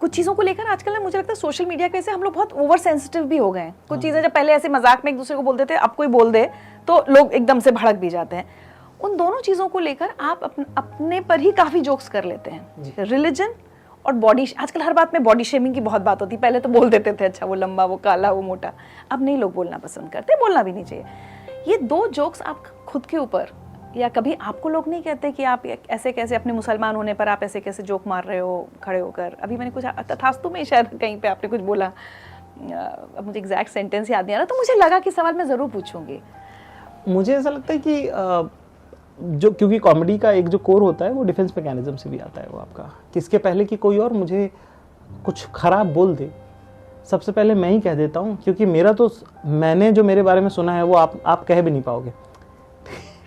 कुछ चीज़ों को लेकर आजकल ना मुझे लगता है सोशल मीडिया के वजह से हम लोग बहुत ओवर सेंसिटिव भी हो गए हैं। कुछ चीज़ें जब पहले ऐसे मजाक में एक दूसरे को बोलते थे, अब कोई बोल दे तो लोग एकदम से भड़क भी जाते हैं। उन दोनों चीज़ों को लेकर आप अपने पर ही काफ़ी जोक्स कर लेते हैं। रिलीजन और बॉडी, आजकल हर बात में बॉडी शेमिंग की बहुत बात होती है। पहले तो बोल देते थे अच्छा वो लंबा, वो काला, वो मोटा, अब नहीं लोग बोलना पसंद करते, बोलना भी नहीं चाहिए। ये दो जोक्स आप खुद के ऊपर, या कभी आपको लोग नहीं कहते कि आप ऐसे कैसे अपने मुसलमान होने पर आप ऐसे कैसे जोक मार रहे हो खड़े होकर? अभी मैंने कुछ तथास्तु में शायद कहीं पे आपने कुछ बोला, अब मुझे एग्जैक्ट सेंटेंस याद नहीं आ रहा, तो मुझे लगा कि सवाल मैं ज़रूर पूछूंगी। मुझे ऐसा लगता है कि जो, क्योंकि कॉमेडी का एक जो कोर होता है वो डिफेंस मैकेनिज्म से भी आता है, वो आपका कि इसके पहले कि कोई और मुझे कुछ खराब बोल दे, सबसे पहले मैं ही कह देता हूँ, क्योंकि मेरा तो, मैंने जो मेरे बारे में सुना है वो आप कह भी नहीं पाओगे।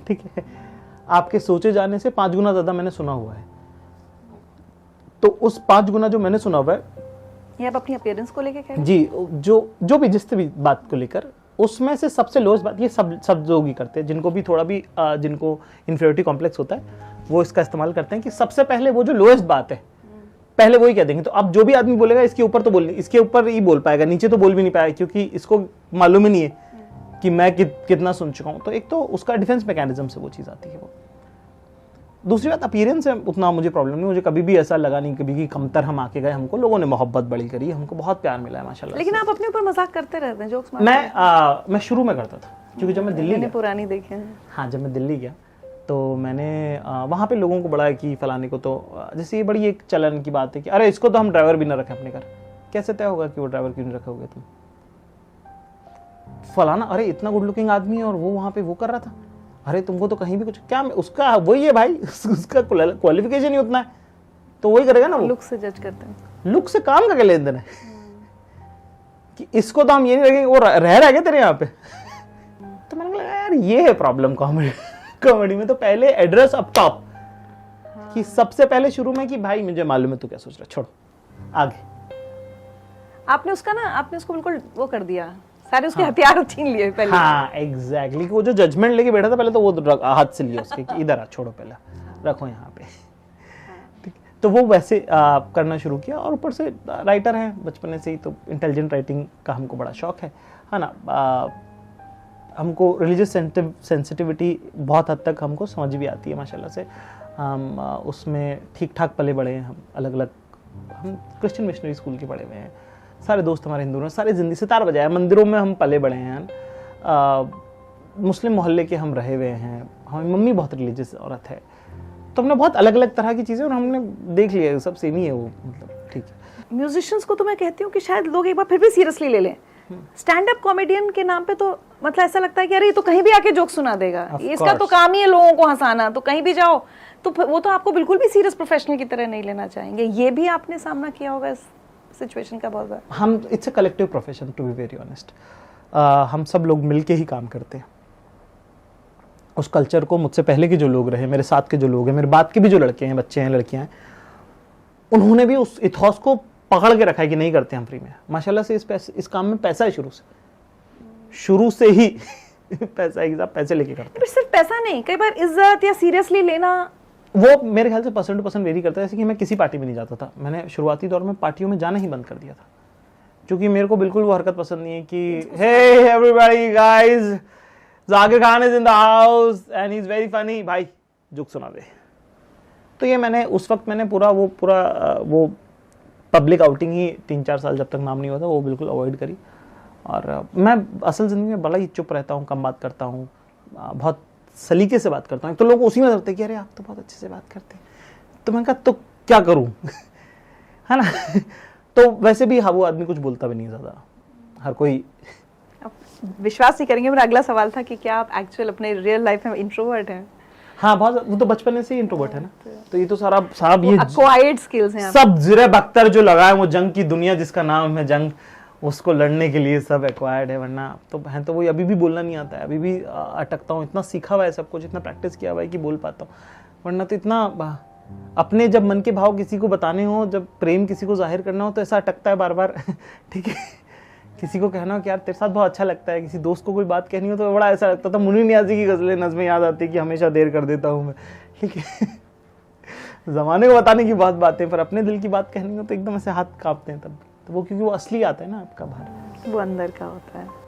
ठीक है, आपके सोचे जाने से 5 गुना ज़्यादा मैंने सुना हुआ है। तो उस 5 गुना जो मैंने सुना हुआ है, ये आप अपनी अपीयरेंस को लेकर कह रहे हैं? जी, जो भी जिस भी बात को लेकर, उसमें से सबसे लोएस्ट बात, ये सब लोग ही करते हैं, जिनको भी थोड़ा भी जिनको इन्फीरियरिटी कॉम्प्लेक्स होता है वो इसका इस्तेमाल करते हैं कि सबसे पहले वो जो लोएस्ट बात है पहले वही कह देंगे। तो अब जो भी आदमी बोलेगा इसके ऊपर तो इसके ऊपर ही बोल पाएगा, नीचे तो बोल भी नहीं पाएगा, क्योंकि इसको मालूम ही नहीं है कि मैं कितना सुन चुका हूं। तो एक तो उसका डिफेंस मैकेनिज्म से वो चीज़ आती है। वो दूसरी बात, अपीयरेंस है उतना मुझे प्रॉब्लम नहीं, मुझे कभी भी ऐसा लगा नहीं कभी कि कमतर हम आके गए, हमको लोगों ने मोहब्बत बड़ी करी, हमको बहुत प्यार मिला है माशाल्लाह। लेकिन आप अपने ऊपर मजाक करते रहते हैं, जोक्स मारते हैं। मैं शुरू में करता था, क्योंकि जब मैं दिल्ली गया, पुरानी देखे हैं। हाँ, जब मैं दिल्ली गया तो मैंने वहाँ पे लोगों को बड़ा कि फलाने को तो, जैसे ये बड़ी एक चलन की बात है कि अरे इसको तो हम ड्राइवर भी ना रखें अपने घर। कैसे तय होगा कि वो ड्राइवर क्यों नहीं रखोगे तुम? फलाना, अरे इतना गुड लुकिंग आदमी है और वो वहाँ पे वो कर रहा था, अरे तुमको तो कहीं भी कुछ, क्या उसका वही है भाई, उसका क्वालिफिकेशन ही उतना है, तो वही करेगा ना। वो लुक से जज करते हैं, लुक से काम का क्या लेन देन है कि इसको तो हम ये नहीं रखेंगे, वो रह गया तेरे यहाँ पे। तो मैंने कहा यार ये है प्रॉब्लम कॉमेडी में। तो पहले एड्रेस अप टॉप, कि सबसे पहले शुरू में कि भाई मुझे मालूम है तू क्या सोच रहा है, छोड़ो आगे। आपने उसको बिल्कुल वो कर दिया, सारे उसके हथियार छीन लिए पहले। हाँ एग्जैक्टली, वो जो जजमेंट लेके बैठा था पहले तो वो हाथ से लिया उसके कि इधर आ, छोड़ो पहले रखो यहाँ पे। ठीक, तो वो वैसे करना शुरू किया। और ऊपर से राइटर हैं बचपन से ही, तो इंटेलिजेंट राइटिंग का हमको बड़ा शौक है ना। हमको रिलीजियस सेंसिटिविटी बहुत हद तक हमको समझ भी आती है माशाल्लाह से। हम उसमें ठीक ठाक पले बड़े हैं, हम अलग अलग, हम क्रिश्चियन मिशनरी स्कूल के पढ़े हुए हैं, सारे दोस्त हमारे हिंदू हैं, सारे ज़िंदगी सितार बजाया, मंदिरों में हम पले बड़े हैं, मुस्लिम मोहल्ले के हम रहे हुए हैं, हमारी मम्मी बहुत रिलीजियस औरत है, तो हमने बहुत अलग अलग तरह की चीज़ें और हमने देख लिया सब सेम ही है वो, मतलब ठीक है। म्यूजिशियंस को तो मैं कहती हूँ कि शायद लोग एक बार फिर भी सीरियसली ले लें। स्टैंड अप कॉमेडियन के नाम पे तो मतलब ऐसा लगता है कि अरे ये तो कहीं भी आके जोक सुना देगा, इसका तो काम ही है लोगों को हंसाना, तो कहीं भी जाओ तो वो तो आपको बिल्कुल भी सीरियस प्रोफेशनल की तरह नहीं लेना चाहेंगे। ये भी आपने सामना किया होगा इस सिचुएशन का बहुत बार। हम, it's a collective profession to be very honest. हम सब लोग मिलके ही काम करते हैं। उस कल्चर को मुझसे पहले के जो लोग रहे, मेरे साथ के जो लोग हैं, मेरे बाद के भी जो लड़के हैं, बच्चे हैं, लड़कियां हैं, उन्होंने भी उस इथॉस को पकड़ के रखा है कि नहीं करते हम फ्री में। माशाल्लाह से इस काम में पैसा है शुरू से ही पैसा है कि साहब पैसे लेके करते हैं। सिर्फ पैसा नहीं, कई बार इज्जत या सीरियसली लेना, वो मेरे ख्याल से पर्सन टू पर्सन वेरी करता है। जैसे कि मैं किसी पार्टी में नहीं जाता था, मैंने शुरुआती दौर में पार्टियों में जाना ही बंद कर दिया था, क्योंकि मेरे को बिल्कुल वो हरकत पसंद नहीं है कि hey everybody guys, Zakir Khan is in the house and he is very funny, भाई जोक सुना दे। तो ये मैंने उस वक्त पूरा वो पब्लिक आउटिंग ही 3-4 साल जब तक नाम नहीं हुआ था वो बिल्कुल अवॉइड करी। और मैं असल ज़िंदगी में बड़ा ही चुप रहता हूँ, कम बात करता हूँ, बहुत सलीके से बात करता हूँ। तो लोग उसी में डरते हैं कि अरे आप तो बहुत अच्छे से बात करते हैं। तो मैंने कहा तो क्या करूँ है ना। तो वैसे भी हाँ, वो आदमी कुछ बोलता भी नहीं ज़्यादा, हर कोई विश्वास नहीं करेंगे। मेरा अगला सवाल था कि क्या आप एक्चुअल अपने रियल लाइफ में इंट्रोवर्ट हैं? हाँ बहुत, वो तो बचपन से ही इंट्रोवर्ट है ना। तो ये तो सारा ये एक्वायर्ड स्किल्स हैं सब। ज़ुरैब अख्तर जो लगा है वो जंग की दुनिया जिसका नाम है जंग, उसको लड़ने के लिए सब एक्वायर्ड है, वरना तो है तो वो अभी भी बोलना नहीं आता है, अभी भी अटकता हूँ। इतना सीखा हुआ है सब कुछ, इतना प्रैक्टिस किया हुआ है कि बोल पाता हूँ, वरना तो इतना अपने जब मन के भाव किसी को बताने हो, जब प्रेम किसी को जाहिर करना हो तो ऐसा अटकता है बार बार। ठीक है, किसी को कहना हो कि यार तेरे साथ बहुत अच्छा लगता है, किसी दोस्त को कोई बात कहनी हो तो बड़ा ऐसा लगता था। मुनीर नियाज़ी की गज़लें नज़में याद आती है कि हमेशा देर कर देता हूँ मैं। ठीक है, जमाने को बताने की बहुत बातें, पर अपने दिल की बात कहनी हो तो एकदम ऐसे हाथ कांपते हैं तब, तो वो क्योंकि वो असली आता है ना आपका बाहर। वो अंदर का होता है।